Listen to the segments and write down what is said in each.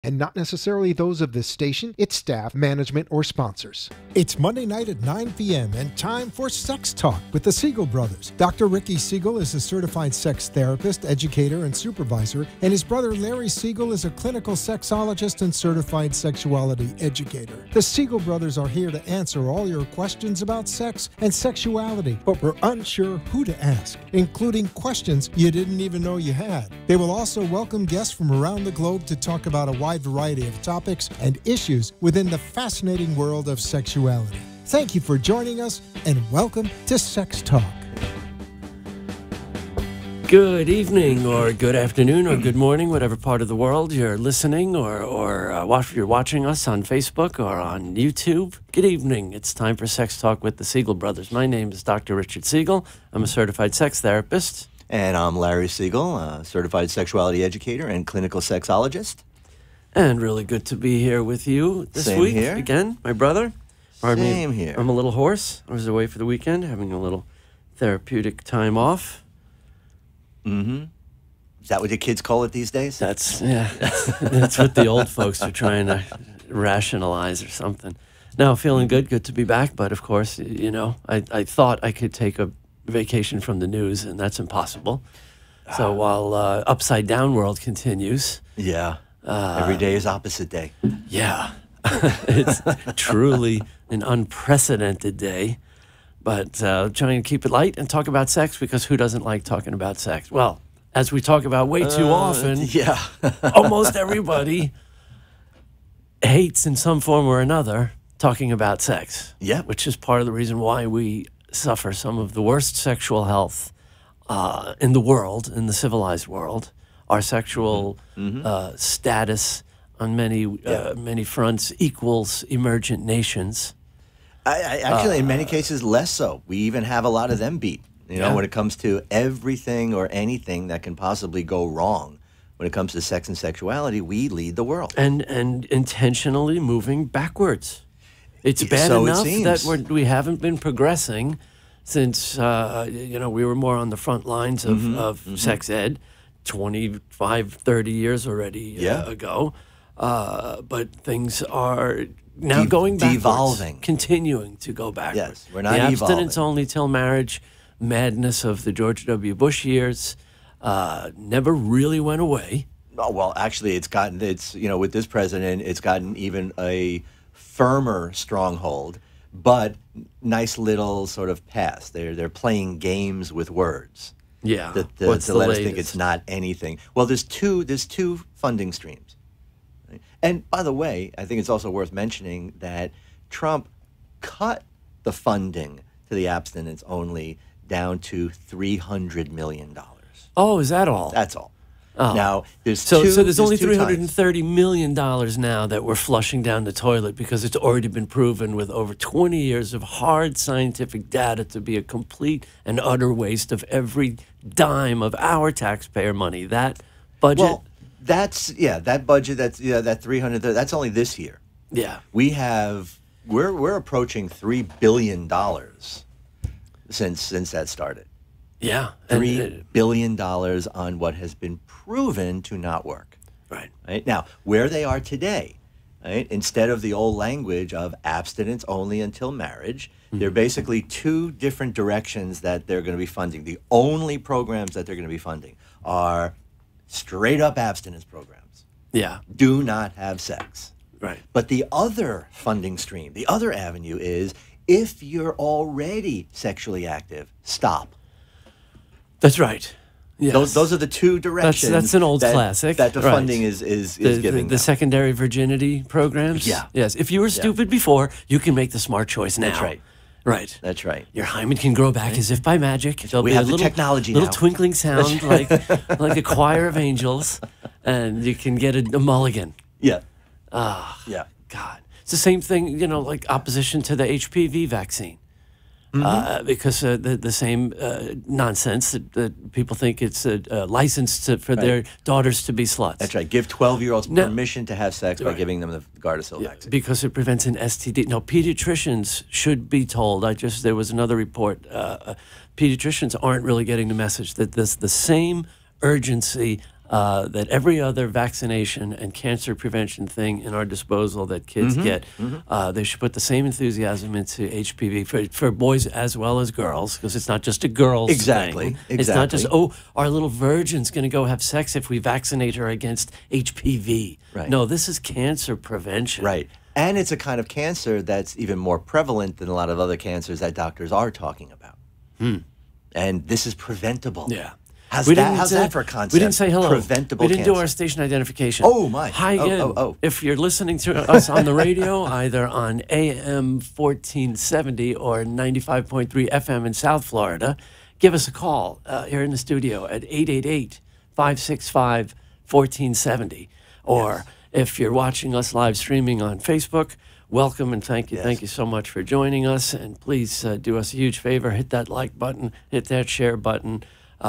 and not necessarily those of this station, its staff, management, or sponsors. It's Monday night at 9 p.m. and time for Sex Talk with the Siegel Brothers. Dr. Ricky Siegel is a certified sex therapist, educator, and supervisor, and his brother Larry Siegel is a clinical sexologist and certified sexuality educator. The Siegel Brothers are here to answer all your questions about sex and sexuality, but we're unsure who to ask, including questions you didn't even know you had. They will also welcome guests from around the globe to talk about a wide variety of topics and issues within the fascinating world of sexuality. Thank you for joining us, and welcome to Sex Talk. Good evening, or good afternoon, or good morning, whatever part of the world you're listening, or you're watching us on Facebook or on YouTube. Good evening. It's time for Sex Talk with the Siegel Brothers. My name is Dr. Richard Siegel. I'm a certified sex therapist. And I'm Larry Siegel, a certified sexuality educator and clinical sexologist. And really good to be here with you this week. Here. Again, my brother. Pardon Same me. here. I'm a little hoarse. I was away for the weekend, having a little therapeutic time off. Mm-hmm. Is that what your kids call it these days? That's what the old folks are trying to rationalize or something. No, feeling good to be back. But of course, you know, I thought I could take a vacation from the news, and that's impossible. So while Upside Down World continues. Yeah. Every day is opposite day. Yeah. It's truly an unprecedented day. But trying to keep it light and talk about sex, because who doesn't like talking about sex? Well, as we talk about way too often, yeah. almost everybody hates in some form or another talking about sex. Yeah. Which is part of the reason why we suffer some of the worst sexual health in the world, in the civilized world. Our sexual status on many fronts equals emergent nations. Actually, in many cases, less so. We even have a lot of them beat. You know, when it comes to everything or anything that can possibly go wrong, when it comes to sex and sexuality, we lead the world. And intentionally moving backwards. It's bad enough that we haven't been progressing since, we were more on the front lines of sex ed 25, 30 years already ago. But things are now going backwards. Devolving. Continuing to go backwards. Yes, we're not the evolving. abstinence only till marriage madness of the George W. Bush years never really went away. Oh, well, actually, with this president, it's gotten even a firmer stronghold, but nice little sort of pass. They're playing games with words. Yeah. To let us think it's not anything. Well, there's two funding streams. Right? And by the way, I think it's also worth mentioning that Trump cut the funding to the abstinence only down to $300 million. Oh, is that all? That's all. Oh. Now, there's only $330 million now that we're flushing down the toilet, because it's already been proven with over 20 years of hard scientific data to be a complete and utter waste of every dime of our taxpayer money. That budget. Well, that budget. That 300. That's only this year. Yeah, we're approaching $3 billion since that started. Yeah. $3 billion on what has been proven to not work. Right? Now, where they are today, right, instead of the old language of abstinence only until marriage, there are basically two different directions that they're going to be funding. The only programs that they're going to be funding are straight up abstinence programs. Yeah. Do not have sex. Right. But the other funding stream, the other avenue is, if you're already sexually active, stop. That's right. Yes. Those are the two directions. That's an old classic. That the funding is giving. The secondary virginity programs. Yeah. Yes. If you were stupid before, you can make the smart choice now. That's right. Right. That's right. Your hymen can grow back as if by magic. There'll we be have a the little technology little now. Twinkling sound like a choir of angels, and you can get a mulligan. Yeah. Yeah. God. It's the same thing, like opposition to the HPV vaccine. Because the same nonsense that people think it's a license for their daughters to be sluts. That's right. Give 12-year-olds permission to have sex by giving them the Gardasil vaccine. Because it prevents an STD. No, pediatricians should be told. There was another report. Pediatricians aren't really getting the message that the same urgency that every other vaccination and cancer prevention thing in our disposal that kids get, they should put the same enthusiasm into HPV for boys as well as girls, because it's not just a girls thing. It's not just, oh, our little virgin's going to go have sex if we vaccinate her against HPV. Right. No, this is cancer prevention. Right. And it's a kind of cancer that's even more prevalent than a lot of other cancers that doctors are talking about. And this is preventable. Yeah. How's that for a concept? We didn't say hello. Preventable We didn't do cancer. our station identification. Oh, my. Hi again. If you're listening to us on the radio, either on AM 1470 or 95.3 FM in South Florida, give us a call here in the studio at 888-565-1470. Or if you're watching us live streaming on Facebook, welcome and thank you. Yes. Thank you so much for joining us. And please do us a huge favor. Hit that like button. Hit that share button.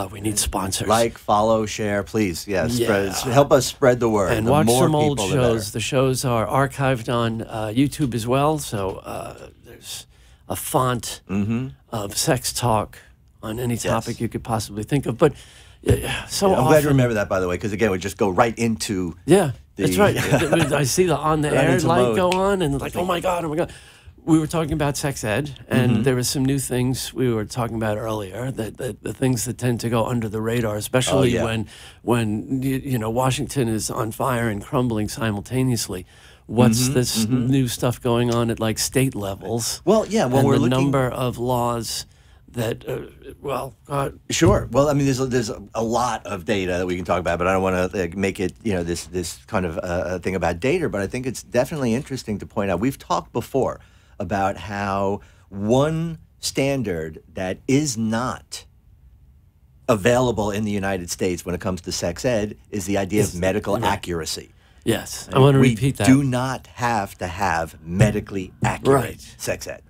We need sponsors. Like, follow, share, please. Yes, help us spread the word. And watch some old shows. The shows are archived on YouTube as well. So there's a font of sex talk on any topic you could possibly think of. But I'm glad you remember that, by the way, because again, we just go right into. Yeah, that's right. I see the on the air light go on, and like, oh my god. We were talking about sex ed, and there were some new things we were talking about earlier, that the things that tend to go under the radar, especially when Washington is on fire and crumbling simultaneously. What's this new stuff going on at like state levels? Well, yeah, when we're looking number of laws that sure. Well, I mean, there's a lot of data that we can talk about, but I don't want to make it this kind of thing about data. But I think it's definitely interesting to point out. We've talked before about how one standard that is not available in the United States when it comes to sex ed is the idea of medical accuracy. Yes, I want to repeat that. We do not have to have medically accurate sex ed.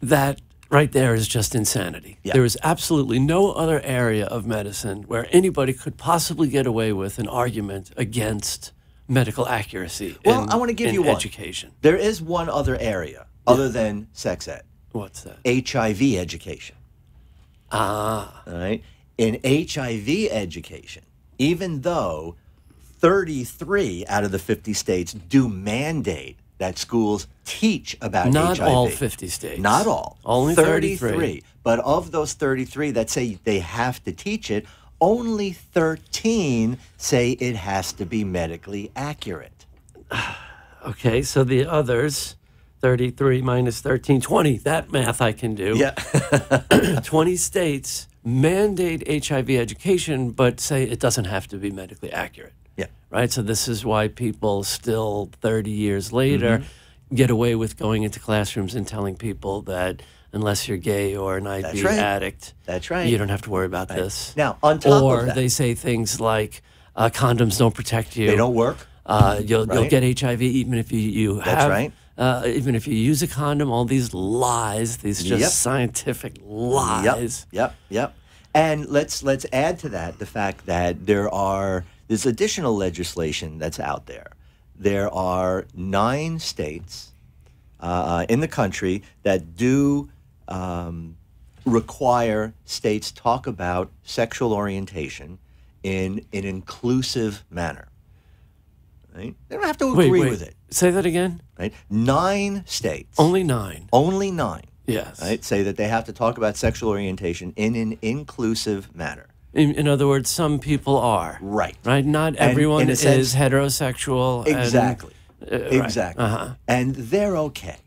That right there is just insanity. Yeah. There is absolutely no other area of medicine where anybody could possibly get away with an argument against medical accuracy I want to give you one. Education. There is one other area other than sex ed. What's that? HIV education. All right. In HIV education, even though 33 out of the 50 states do mandate that schools teach about HIV. Not all 50 states. Not all. Only 33. But of those 33 that say they have to teach it, only 13 say it has to be medically accurate. Okay, so the others, 33 minus 13, 20. That math I can do. Yeah. 20 states mandate HIV education, but say it doesn't have to be medically accurate. Yeah. Right? So this is why people still 30 years later get away with going into classrooms and telling people that unless you're gay or an IV addict, you don't have to worry about this. Now, on top or of that, they say things like condoms don't protect you. They don't work. You'll get HIV even if you have. Even if you use a condom, all these lies, these just scientific lies. Yep. And let's add to that the fact that there's additional legislation that's out there. There are 9 states in the country that do require states talk about sexual orientation in an inclusive manner. Right? They don't have to agree with it. Say that again. Right? 9 states. Only 9. Only 9. Yes. Right? Say that they have to talk about sexual orientation in an inclusive manner. In other words, some people are. Right. Right? Not everyone is heterosexual. Exactly. Exactly. Uh-huh. And they're okay.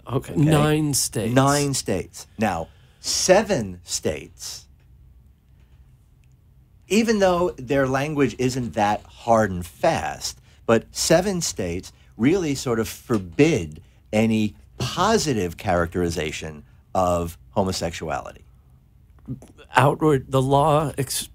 Okay. 9 states. 9 states. Now, 7 states, even though their language isn't that hard and fast, but 7 states really sort of forbid any positive characterization of homosexuality. Outward, the law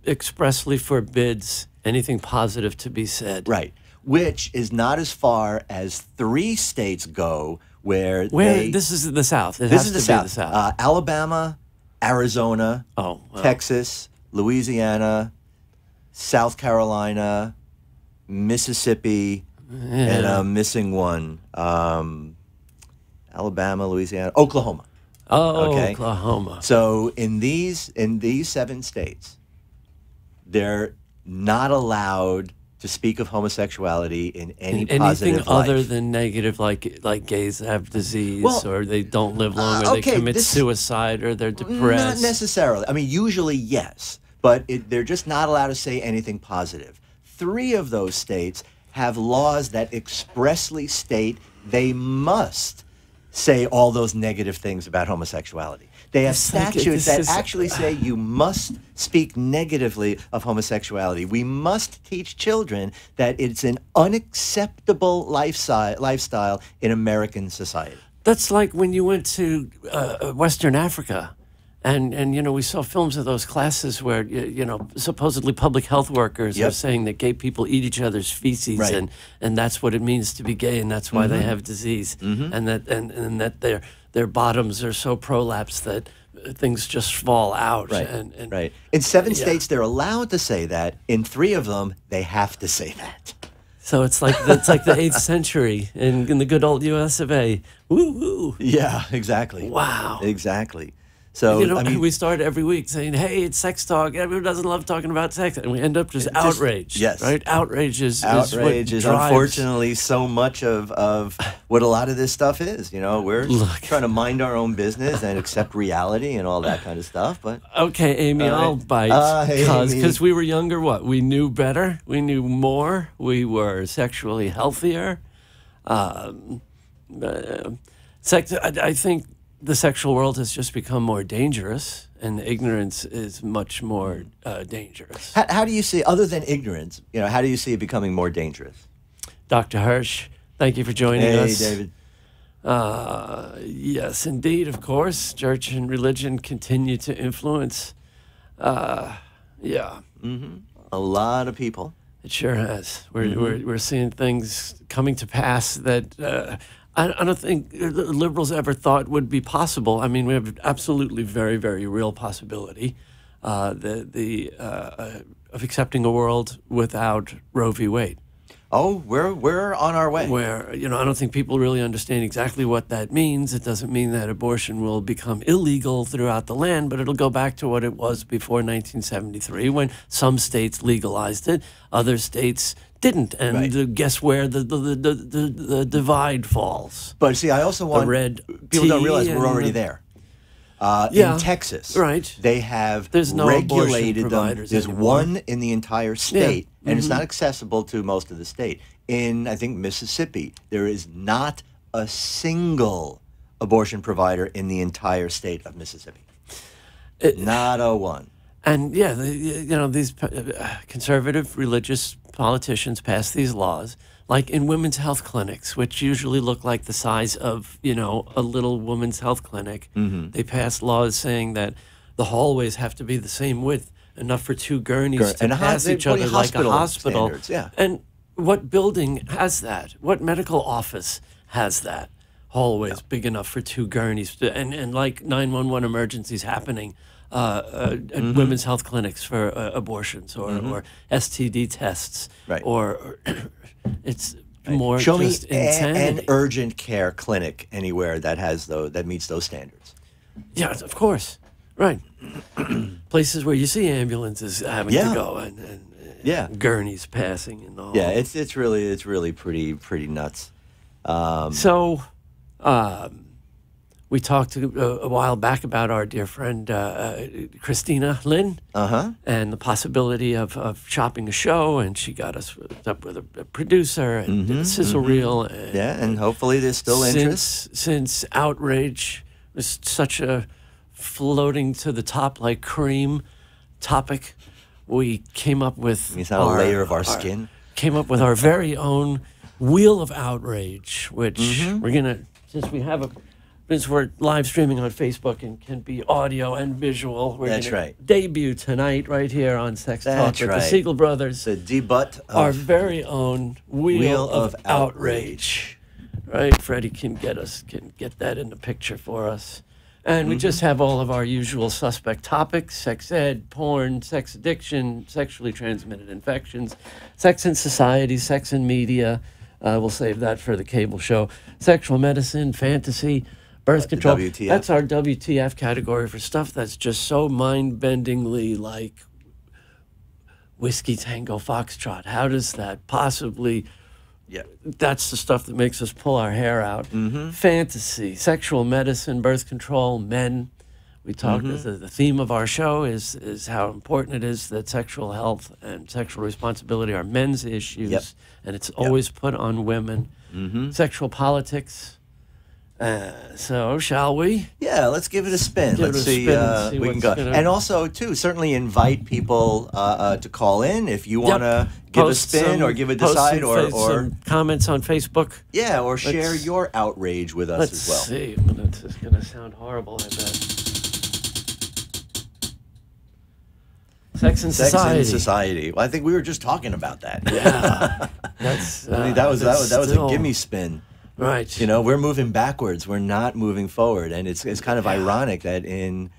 expressly forbids anything positive to be said. Right, which is not as far as 3 states go where this is the South. This is the South. Alabama, Arizona, Texas, Louisiana, South Carolina, Mississippi, and I'm missing one. Alabama, Louisiana, Oklahoma. Okay? Oklahoma. So in these 7 states, they're not allowed to speak of homosexuality in any anything positive other light. than negative, like gays have disease, or they don't live long, or okay, they commit suicide, or they're depressed. Not necessarily. I mean, usually yes, but they're just not allowed to say anything positive. 3 of those states have laws that expressly state they must say all those negative things about homosexuality. They have statutes that actually say you must speak negatively of homosexuality. We must teach children that it's an unacceptable lifestyle in American society. That's like when you went to Western Africa, and you know, we saw films of those classes where you know, supposedly public health workers are saying that gay people eat each other's feces, and that's what it means to be gay, and that's why they have disease, and that their bottoms are so prolapsed that things just fall out. Right. In 7 states, they're allowed to say that. In 3 of them, they have to say that. So it's like the 8th century in the good old U.S. of A. Woo woo. Yeah, exactly. Wow. Exactly. So, you know, I mean, we start every week saying, "Hey, it's sex talk. Everyone doesn't love talking about sex," and we end up just outraged. Yes, right. Outrage is unfortunately so much of what a lot of this stuff is. You know, we're trying to mind our own business and accept reality and all that kind of stuff. But okay, Amy, I'll bite because we were younger. What we knew better, we knew more. We were sexually healthier. Sex. I think. The sexual world has just become more dangerous, and the ignorance is much more dangerous. How do you see, other than ignorance, you know, how do you see it becoming more dangerous? Dr. Hirsch, thank you for joining us. Hey, David. Yes, indeed, of course. Church and religion continue to influence. A lot of people. It sure has. We're seeing things coming to pass that... I don't think liberals ever thought would be possible. I mean, we have absolutely very, very real possibility of accepting a world without Roe v. Wade. Oh, we're on our way. Where, you know, I don't think people really understand exactly what that means. It doesn't mean that abortion will become illegal throughout the land, but it'll go back to what it was before 1973, when some states legalized it, other states didn't, and guess where the divide falls. But see, I also want people don't realize we're already there. In Texas, they have regulated them. There's one in the entire state, and it's not accessible to most of the state. In, I think, Mississippi, there is not a single abortion provider in the entire state of Mississippi. Not a one. And you know, these conservative religious politicians pass these laws, like in women's health clinics, which usually look like the size of, you know, a little women's health clinic. They pass laws saying that the hallways have to be the same width, enough for 2 gurneys to pass each other like a hospital. And what building has that? What medical office has that? Hallways big enough for 2 gurneys, and like 911 emergencies happening. Women's health clinics for abortions or STD tests, or it's more Show just me insanity. an urgent care clinic anywhere that has that meets those standards. Yeah, of course, right. Places where you see ambulances having to go and gurneys passing and all. Yeah, it's really pretty nuts. We talked a while back about our dear friend Christina Lynn and the possibility of shopping a show, and she got us up with a producer and did a sizzle reel. And and hopefully there's still interest. Since outrage was such a floating to the top like cream topic, we came up with a layer of our skin. Came up with our very own Wheel of Outrage, which we're gonna, since we're live streaming on Facebook and can be audio and visual. We're going to debut tonight right here on Sex Talk with the Siegel Brothers. The debut of our very own Wheel of Outrage. Right, Freddie can get that in the picture for us. And we just have all of our usual suspect topics: sex ed, porn, sex addiction, sexually transmitted infections, sex in society, sex in media. We'll save that for the cable show. Sexual medicine, fantasy, birth control. WTF. That's our WTF category for stuff that's just so mind-bendingly like, Whiskey Tango Foxtrot. How does that possibly... Yeah. That's the stuff that makes us pull our hair out. Fantasy, sexual medicine, birth control, men. We talk. The theme of our show is how important it is that sexual health and sexual responsibility are men's issues, and it's always put on women. Sexual politics. So, shall we? Yeah, let's give it a spin. Let's see. We can go. And also, too, certainly invite people to call in if you want to give a spin or give a decide or some comments on Facebook. Yeah, or share your outrage with us as well. Let's see. This is going to sound horrible, I bet. Sex and Society. Well, I think we were just talking about that. Yeah. That's, I mean, that was a gimme spin. Right. You know, we're moving backwards. We're not moving forward. And it's kind of ironic that in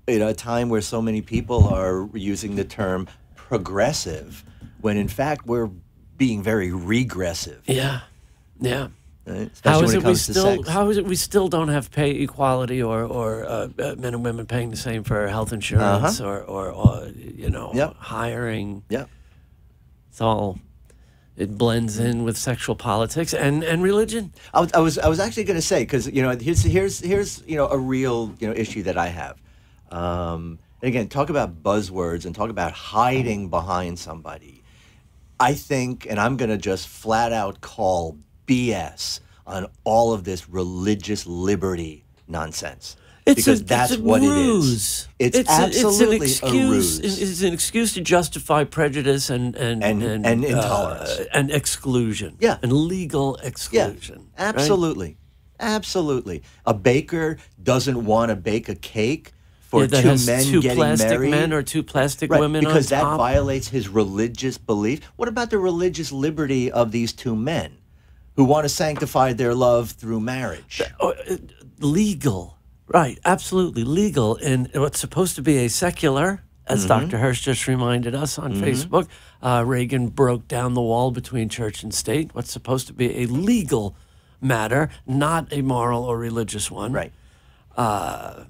a time where so many people are using the term progressive, when in fact we're being very regressive. Yeah. Yeah. Right? Especially when it comes to sex. How is it we still don't have pay equality or men and women paying the same for health insurance or hiring? Yeah. It's all... It blends in with sexual politics and religion. I was actually going to say, because here's a real issue that I have. And again, talk about buzzwords and talk about hiding behind somebody. I think, and I'm going to just flat out call BS on all of this religious liberty nonsense. Because that's what it is. It's absolutely a ruse. It's an excuse to justify prejudice and intolerance and exclusion. Yeah, and legal exclusion. Yeah, absolutely, right? Absolutely. A baker doesn't want to bake a cake for that two has men two getting plastic married, men or two plastic right, women, because on that top. violates his religious belief. What about the religious liberty of these two men who want to sanctify their love through marriage? Legal. Right, absolutely legal in what's supposed to be a secular, as Dr. Hirsch just reminded us on Facebook. Reagan broke down the wall between church and state. What's supposed to be a legal matter, not a moral or religious one. Right. Right.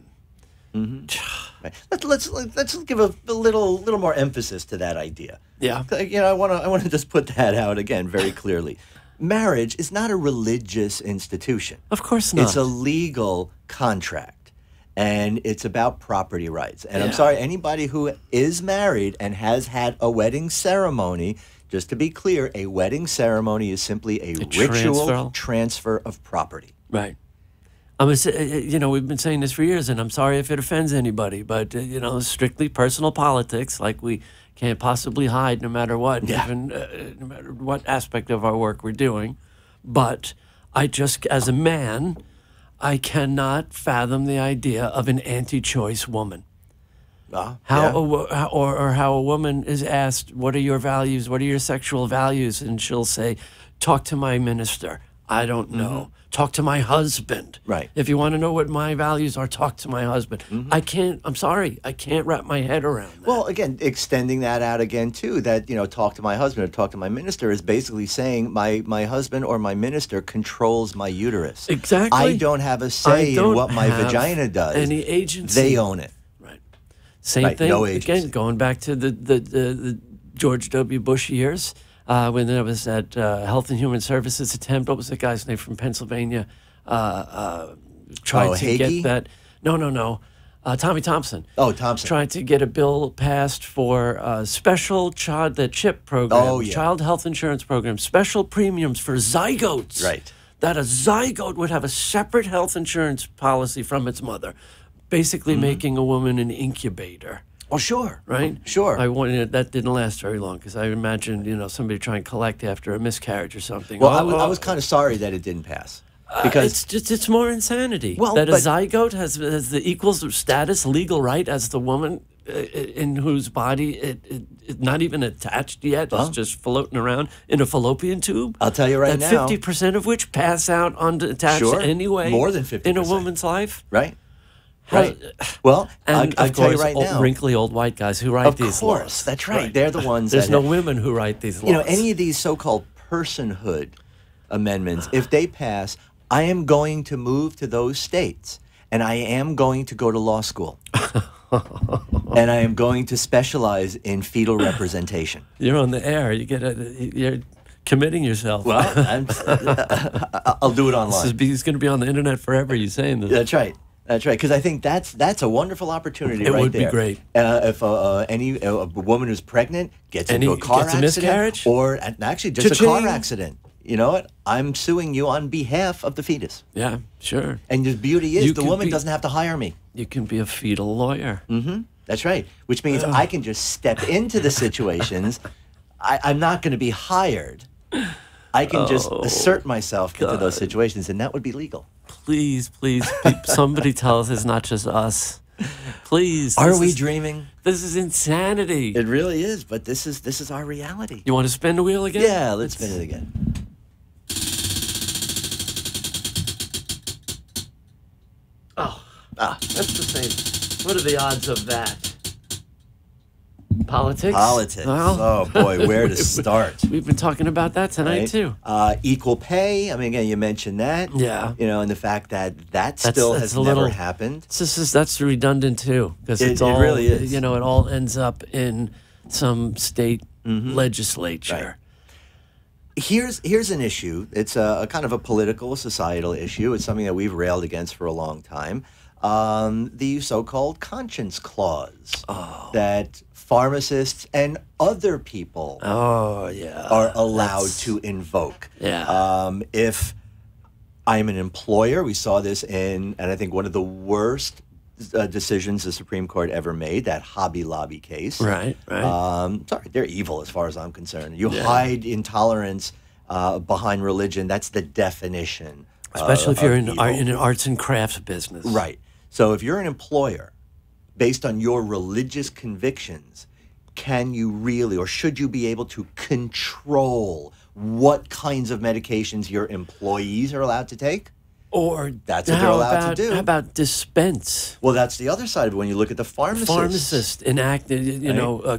Let's give a little more emphasis to that idea. Yeah. I want to just put that out again very clearly. Marriage is not a religious institution. Of course not. It's a legal contract, and it's about property rights. And I'm sorry, anybody who is married and has had a wedding ceremony, just to be clear, a wedding ceremony is simply a ritual transfer of property. Right. We've been saying this for years, and I'm sorry if it offends anybody, but, strictly personal politics, like we can't possibly hide no matter what, even no matter what aspect of our work we're doing. But as a man, I cannot fathom the idea of an anti-choice woman. How a woman is asked, what are your values, what are your sexual values? And she'll say, talk to my minister. I don't know. Talk to my husband. Right. If you want to know what my values are, talk to my husband. I can't wrap my head around that. Well, again, extending that out again, too, that, talk to my husband or talk to my minister is basically saying my husband or my minister controls my uterus. Exactly. I don't have a say in what my vagina does. Any agency. They own it. Right. Same thing, no agency. Again, going back to the George W. Bush years. When there was that Health and Human Services attempt, what was the guy's name from Pennsylvania? Tried to Hagee? get that. No. Tommy Thompson. Oh, Thompson. Tried to get a bill passed for special the CHIP program, child health insurance program, special premiums for zygotes. Right. That a zygote would have a separate health insurance policy from its mother, basically making a woman an incubator. Oh, sure. Right? Sure. That didn't last very long because I imagined, somebody trying to collect after a miscarriage or something. Well, I was kind of sorry that it didn't pass. Because it's more insanity. Well, that a zygote has the equals of status, legal right as the woman in whose body it's not even attached yet. It's just floating around in a fallopian tube. I'll tell you right now. 50% of which pass out attached anyway. More than 50%. In a woman's life. Right. Right. Well, and I'll tell you right now. Wrinkly old white guys who write these laws. Of course, that's right. They're the ones. There's no women who write these laws. Any of these so-called personhood amendments, if they pass, I am going to move to those states, and I am going to go to law school. and I am going to specialize in fetal representation. You're on the air. You're committing yourself. Well, I'll do it online. He's going to be on the internet forever. You saying this? That's right. That's right, because I think that's a wonderful opportunity it right would there. Be great. If a woman who's pregnant gets into a car accident, miscarriage? Or actually just a car accident, you know what? I'm suing you on behalf of the fetus. Yeah, sure. And the beauty is the woman doesn't have to hire me. You can be a fetal lawyer. Mm-hmm. That's right, which means I can just step into the situations. I'm not going to be hired. I can just assert myself into those situations, and that would be legal. Please, somebody tell us it's not just us. Please. Are we dreaming? This is insanity. It really is, but this is our reality. You want to spin the wheel again? Yeah, let's spin it again. That's the same. What are the odds of that? Politics? Well, oh, boy, where to start? We've been talking about that tonight, too. Equal pay. I mean, again, you mentioned that. Yeah. And the fact that still has never happened. That's redundant, too. Because it really is. It all ends up in some state legislature. Right. Here's an issue. It's a kind of a political, societal issue. It's something that we've railed against for a long time. The so-called conscience clause that pharmacists and other people are allowed to invoke. Yeah. If I'm an employer, we saw this and I think one of the worst decisions the Supreme Court ever made, that Hobby Lobby case. Right. Sorry, they're evil as far as I'm concerned. You hide intolerance behind religion. That's the definition. Especially if you're in an arts and crafts business. Right. So if you're an employer, based on your religious convictions, can you really or should you be able to control what kinds of medications your employees are allowed to take? Or that's what they're allowed to do. How about dispense? Well, that's the other side of it. When you look at the pharmacists. Pharmacists enacted,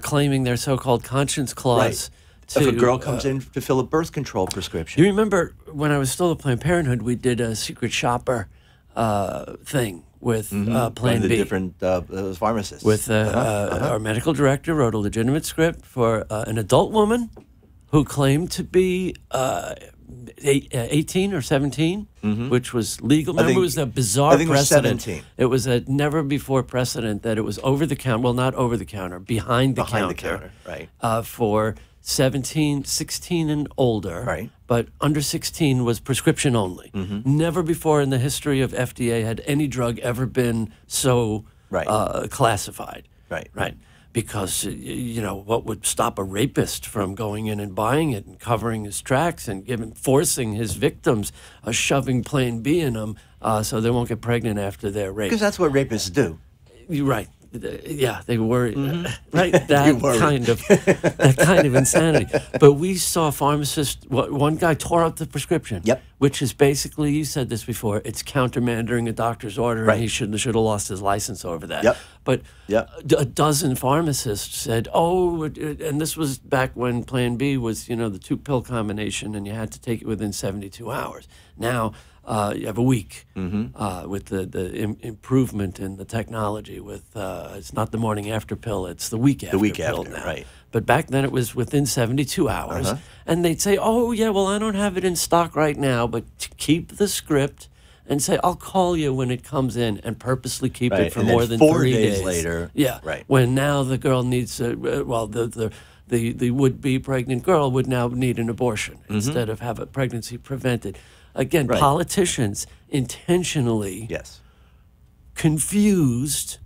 claiming their so-called conscience clause. Right. If a girl comes in to fill a birth control prescription. You remember when I was still at Planned Parenthood, we did a secret shopper thing with Plan B. The different pharmacists. With our medical director wrote a legitimate script for an adult woman who claimed to be 18 or 17, which was legal. Remember, it was a bizarre precedent. It was 17. It was a never-before precedent that it was over the counter. Well, not over the counter, behind the counter. Right. For 16 and older. Right. But under 16 was prescription only. Never before in the history of FDA had any drug ever been so classified. Right. Because, what would stop a rapist from going in and buying it and covering his tracks and forcing his victims, shoving Plan B in them so they won't get pregnant after they're raped? Because that's what rapists do. You're right. Yeah, they worry, right? That kind of insanity. But we saw pharmacists. One guy tore up the prescription. Yep. Which is basically, you said this before, it's countermanding a doctor's order, and he should have lost his license over that. Yep. But a dozen pharmacists said, and this was back when Plan B was, the 2-pill combination, and you had to take it within 72 hours. Now. You have a week with the improvement in the technology. With it's not the morning after pill; it's the week after pill now. Right. But back then it was within 72 hours, and they'd say, "Oh yeah, well I don't have it in stock right now, but keep the script." And say, I'll call you when it comes in, and purposely keep it for more than 3 days. 4 days later. Yeah. Right. When now the girl needs the would-be pregnant girl would now need an abortion instead of have a pregnancy prevented. Again, politicians intentionally confused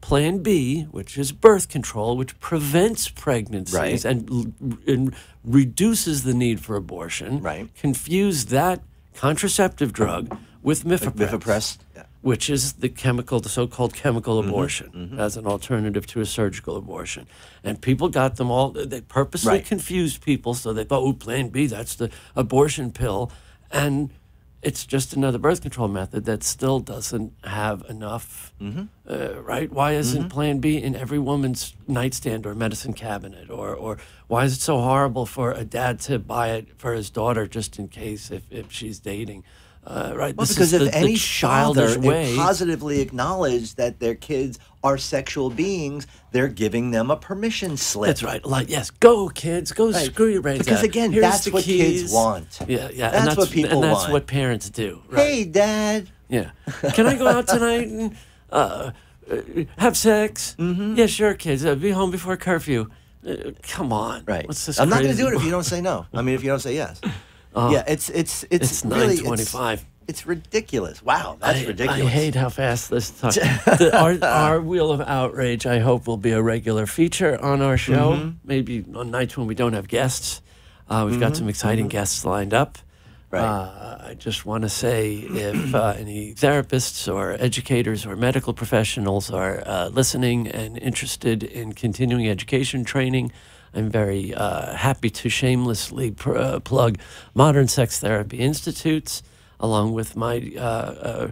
Plan B, which is birth control, which prevents pregnancies and reduces the need for abortion, confused that contraceptive drug with mifepress, which is the so-called chemical abortion, as an alternative to a surgical abortion. And people got them all, they purposely confused people, so they thought, Plan B, that's the abortion pill. And it's just another birth control method that still doesn't have enough, right? Why isn't Plan B in every woman's nightstand or medicine cabinet? Or why is it so horrible for a dad to buy it for his daughter just in case if she's dating? right? Well, this because is if any childish father way. positively acknowledge that their kids are sexual beings, they're giving them a permission slip. That's right. Like, yes, go kids, go screw your brains because out. again, Here's that's the what keys. kids want. Yeah, yeah. That's what people and that's want. what parents do. Right? Hey, Dad. Yeah. Can I go out tonight and have sex? Mm-hmm. Yeah, sure, kids. Be home before curfew. Come on. Right. What's this I'm not going to crazy do it if you don't say no. I mean, if you don't say yes. Yeah, it's really 9:25. It's ridiculous. Wow, that's ridiculous. I hate how fast this talks. Our Wheel of Outrage, I hope, will be a regular feature on our show. Mm-hmm. Maybe on nights when we don't have guests. We've got some exciting guests lined up. Right. I just want to say if any therapists or educators or medical professionals are listening and interested in continuing education training, I'm very happy to shamelessly plug Modern Sex Therapy Institutes, along with my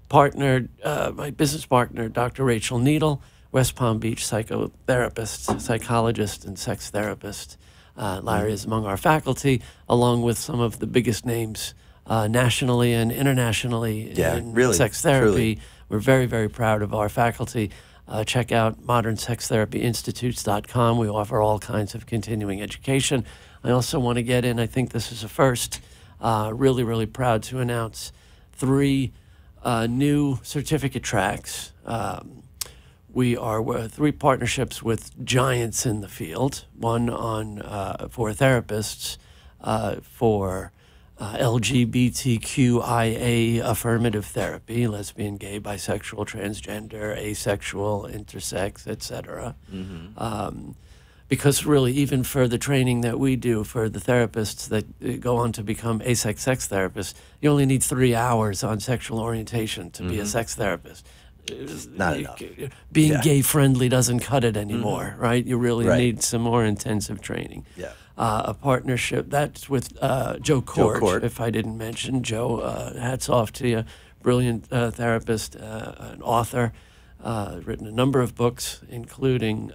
partner, my business partner, Dr. Rachel Needle, West Palm Beach psychotherapist, psychologist, and sex therapist. Larry is among our faculty, along with some of the biggest names nationally and internationally in sex therapy. Truly. We're very, very proud of our faculty. Check out modernsextherapyinstitutes.com. We offer all kinds of continuing education. I also want to get in, I think this is a first, really, really proud to announce 3 new certificate tracks. We are 3 partnerships with giants in the field. One on for therapists for LGBTQIA affirmative therapy, lesbian, gay, bisexual, transgender, asexual, intersex, etc. Mm-hmm. Because really, even for the training that we do for the therapists that go on to become sex therapists, you only need 3 hours on sexual orientation to be a sex therapist. Not enough. Being gay friendly doesn't cut it anymore, right? You really need some more intensive training. Yeah. A partnership that's with Joe Court, if I didn't mention. Joe, hats off to you. Brilliant therapist, an author, written a number of books, including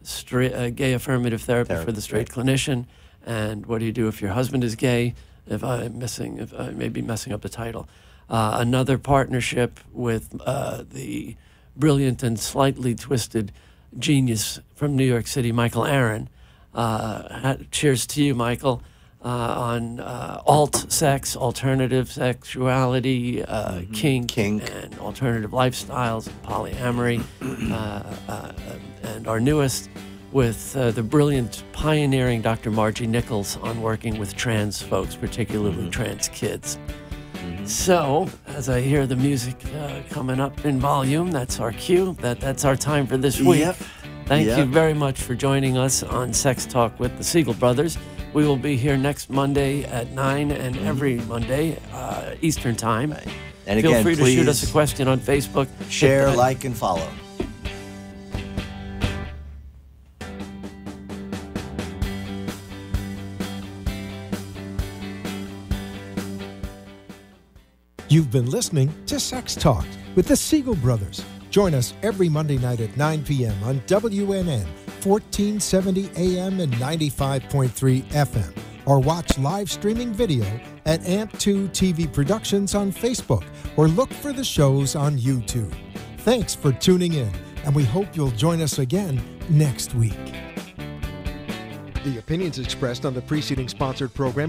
Gay Affirmative Therapy for the Straight Clinician, and What Do You Do If Your Husband Is Gay, if I may be messing up the title. Another partnership with the brilliant and slightly twisted genius from New York City, Michael Aaron. Cheers to you, Michael, on alt sex, alternative sexuality, kink, and alternative lifestyles, and polyamory, and our newest with the brilliant, pioneering Dr. Margie Nichols on working with trans folks, particularly trans kids. So, as I hear the music coming up in volume, that's our cue. That's our time for this week. Yep. Thank you very much for joining us on Sex Talk with the Siegel Brothers. We will be here next Monday at 9 and every Monday Eastern Time. Right. And Feel again, free please to shoot us a question on Facebook. Share, like, and follow. You've been listening to Sex Talk with the Siegel Brothers. Join us every Monday night at 9 p.m. on WNN, 1470 AM and 95.3 FM. Or watch live streaming video at AMP2 TV Productions on Facebook, or look for the shows on YouTube. Thanks for tuning in, and we hope you'll join us again next week. The opinions expressed on the preceding sponsored program